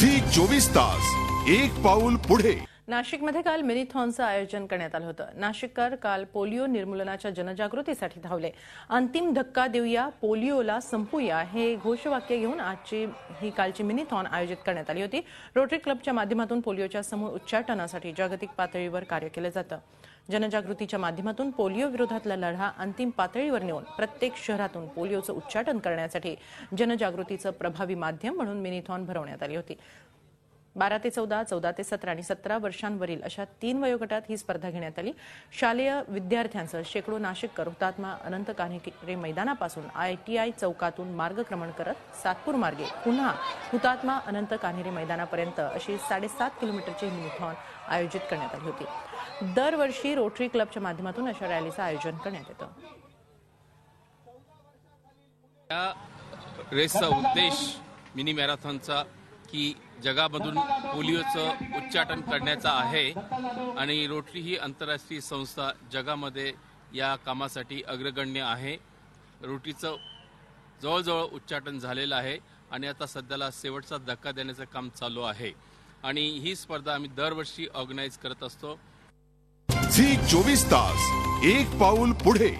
Zee 24 तास एक पाऊल पुढे। नाशिकमध्ये काल मिनीथॉनचं आयोजन करण्यात आलं होतं। नाशिककर काल पोलिओ निर्मूलनाच्या जनजागृतीसाठी धावले। अंतिम धक्का देऊया, पोलिओला संपवूया हे घोषवाक्य घेऊन ही कालची मिनीथॉन आयोजित करण्यात आली होती। रोटरी क्लबच्या माध्यमातून पोलिओच्या समूळ उच्चाटनासाठी जागतिक पातळीवर कार्य केलं जातं। जनजागृतीच्या माध्यमातून पोलिओ विरोधातला लढा अंतिम पातळीवर नेऊन प्रत्येक शहरातून पोलिओचं उच्चाटन करण्यासाठी जनजागृतीचं प्रभावी माध्यम म्हणून मिनीथॉन भरवण्यात आली होती। 12 ते 14, 14 ते 17 आणि 17 वर्षांवरील अशा 3 वयोगटात ही स्पर्धा घेण्यात आली। शालेय विद्यार्थ्यांसह शेकडो नाशिककर हुतात्मा अनंत कान्हेरे मैदानापासून ITI चौकातून मार्गक्रमण करत सातपूर मार्गे पुन्हा हुतात्मा अनंत कान्हेरे मैदानापर्यंत अशी 7.5 किलोमीटरची मिनीथॉन आयोजित करण्यात आली होती। दरवर्षी रोटरी क्लबच्या माध्यमातून अशा रॅलीचं आयोजन करण्यात येतं। या रेसचा उद्देश मिनी मॅरेथॉनचा की जगामधून पोलिओचं उच्चाटन करण्याचा आहे आणि रोटरी ही आंतरराष्ट्रीय संस्था जगामध्ये या कामासाठी अग्रगण्य आहे। रोटरीचं जवळजवळ उच्चाटन झालेलं आहे आणि आता सध्याला शेवटचा धक्का देण्याचं काम चालू आहे आणि ही स्पर्धा आम्ही दरवर्षी ऑर्गनाइज करत असतो। झी 24 तास एक पाऊल पुढे।